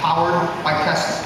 powered by Tesla.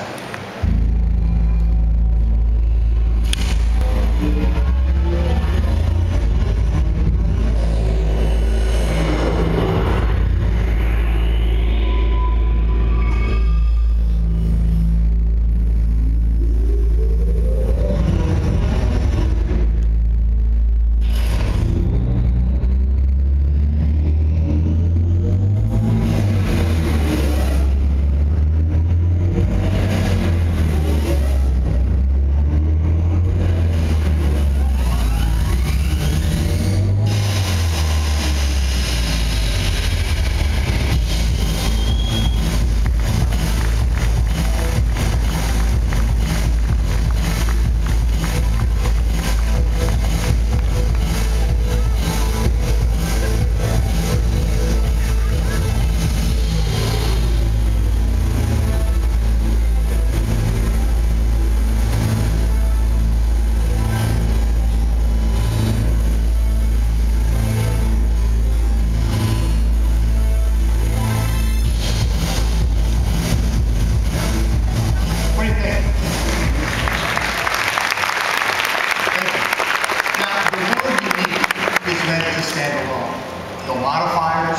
No modifiers,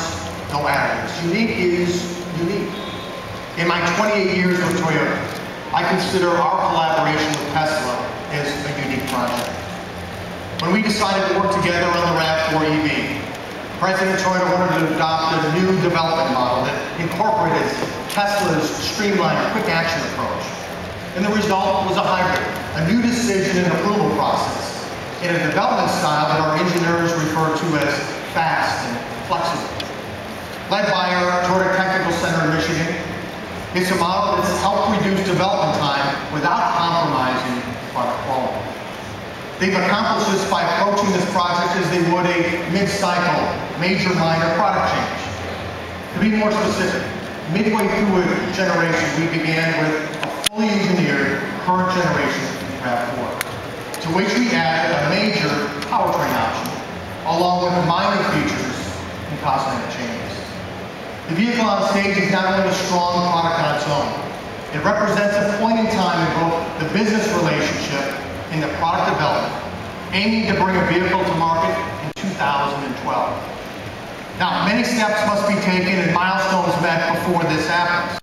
no additives. Unique is unique. In my 28 years with Toyota, I consider our collaboration with Tesla as a unique project. When we decided to work together on the RAV4EV, President Toyota wanted to adopt a new development model that incorporated Tesla's streamlined quick action approach. And the result was a hybrid, a new decision and approval process, in a development style that our engineers refer to as fast and flexible. Led by our Toyota Technical Center in Michigan, it's a model that's helped reduce development time without compromising product quality. They've accomplished this by approaching this project as they would a mid-cycle, major minor product change. To be more specific, midway through a generation, we began with a fully engineered current generation RAV4, to which we added a major powertrain option, along with minor features and cosmetic changes. The vehicle on stage is not only a strong product on its own, it represents a point in time in both the business relationship and the product development, aiming to bring a vehicle to market in 2012. Now, many steps must be taken and milestones met before this happens.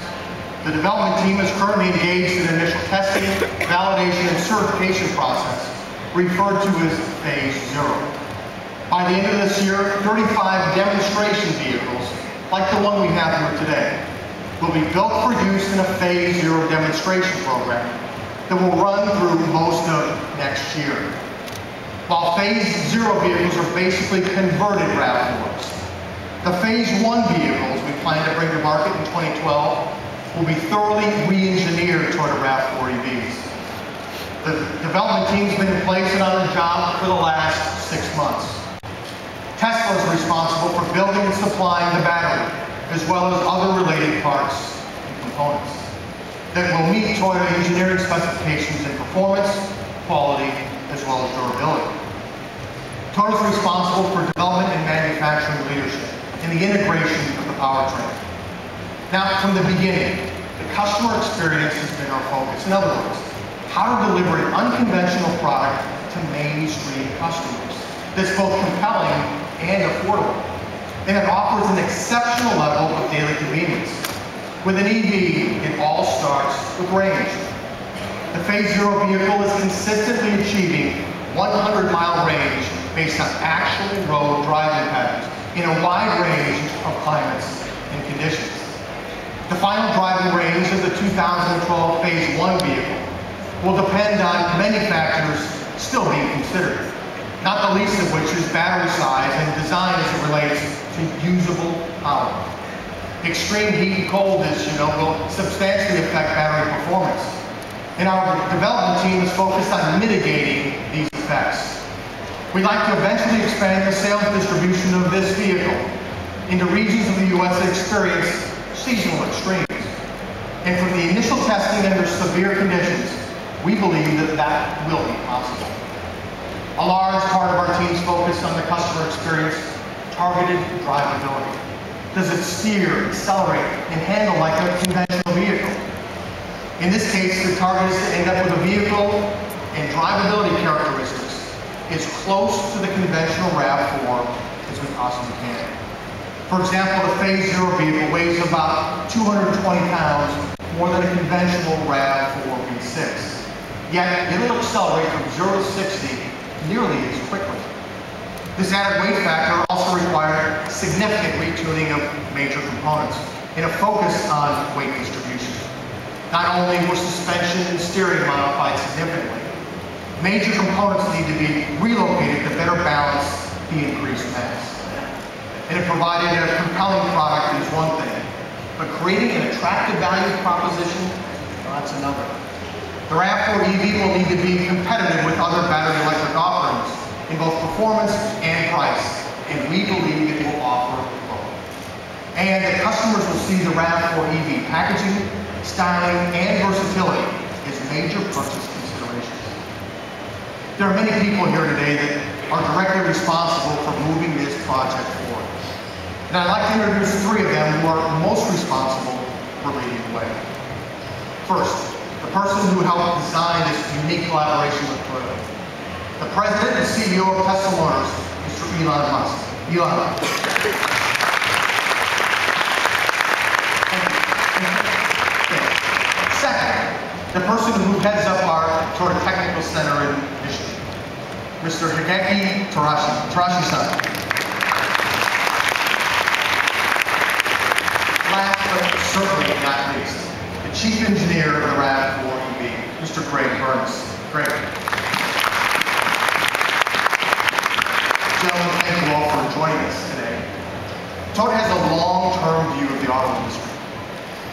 The development team is currently engaged in initial testing, validation, and certification process, referred to as Phase 0. By the end of this year, 35 demonstration vehicles, like the one we have here today, will be built for use in a Phase 0 demonstration program that will run through most of next year. While Phase 0 vehicles are basically converted RAV4s, the Phase 1 vehicles we plan to bring to market in 2012 will be thoroughly re-engineered toward a RAV4EVs. The development team's been in place and on the job for the last 6 months. Tesla is responsible for building and supplying the battery, as well as other related parts and components that will meet Toyota engineering specifications in performance, quality, as well as durability. Toyota is responsible for development and manufacturing leadership and the integration of the powertrain. Now, from the beginning, the customer experience has been our focus. In other words, how to deliver an unconventional product to mainstream customers that's both compelling and affordable, and it offers an exceptional level of daily convenience. With an EV, it all starts with range. The Phase 0 vehicle is consistently achieving 100-mile range based on actual road driving patterns in a wide range of climates and conditions. The final driving range of the 2012 Phase 1 vehicle will depend on many factors still being considered, not the least of which is battery size and design as it relates to usable power. Extreme heat and cold, as you know, will substantially affect battery performance. And our development team is focused on mitigating these effects. We'd like to eventually expand the sales distribution of this vehicle into regions of the U.S. that experience seasonal extremes. And from the initial testing under severe conditions, we believe that that will be possible. A large part of our team's focus on the customer experience, targeted drivability. Does it steer, accelerate, and handle like a conventional vehicle? In this case, the target is to end up with a vehicle and drivability characteristics as close to the conventional RAV4 as we possibly can. For example, the Phase 0 vehicle weighs about 220 pounds more than a conventional RAV4 V6. Yet, it'll accelerate from 0 to 60 nearly as quickly. This added weight factor also required significant retuning of major components and a focus on weight distribution. Not only were suspension and steering modified significantly, major components need to be relocated to better balance the increased mass. And it provided a compelling product is one thing, but creating an attractive value proposition, well, that's another. The RAV4EV will need to be competitive with other battery electric offerings in both performance and price, and we believe it will offer both. And the customers will see the RAV4EV packaging, styling, and versatility as major purchase considerations. There are many people here today that are directly responsible for moving this project forward. And I'd like to introduce three of them who are most responsible for leading the way. First, the person who helped design this unique collaboration with Toyota. The President and CEO of Tesla Motors, Mr. Elon Musk. Elon. Second, the person who heads up our Toyota Technical Center in Michigan, Mr. Hideki Tarashi-san. Last but certainly not least, the Chief Engineer of the RAV4EV, Mr. Greg Burns. Greg. Gentlemen, thank you all for joining us today. Toyota has a long-term view of the auto industry,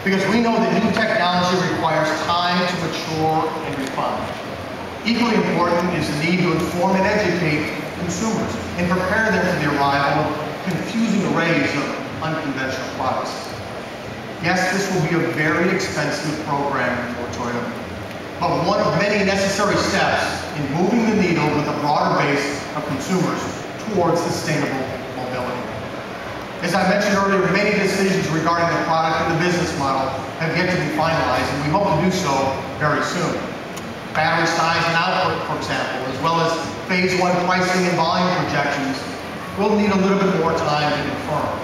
because we know that new technology requires time to mature and refine. Equally important is the need to inform and educate consumers and prepare them for the arrival of confusing arrays of unconventional products. Yes, this will be a very expensive program for Toyota, but one of many necessary steps in moving the needle with a broader base of consumers towards sustainable mobility. As I mentioned earlier, many decisions regarding the product and the business model have yet to be finalized, and we hope to do so very soon. Battery size and output, for example, as well as Phase 1 pricing and volume projections, will need a little bit more time to confirm.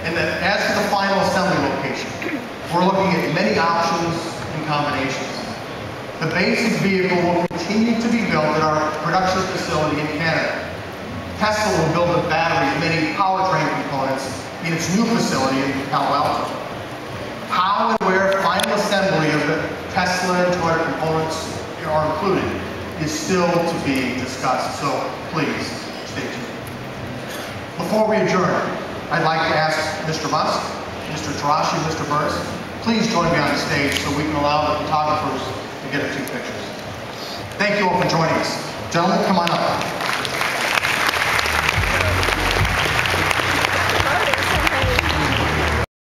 And as for the final assembly location, we're looking at many options and combinations. The basic vehicle will continue to be built at our production facility in Canada. Tesla will build the battery and many powertrain components in its new facility in Palo Alto. How and where final assembly of the Tesla and Toyota components are included is still to be discussed, so please stay tuned. Before we adjourn, I'd like to ask Mr. Musk, Mr. Tarashi, Mr. Burns, please join me on the stage so we can allow the photographers to get a few pictures. Thank you all for joining us. Gentlemen, come on up.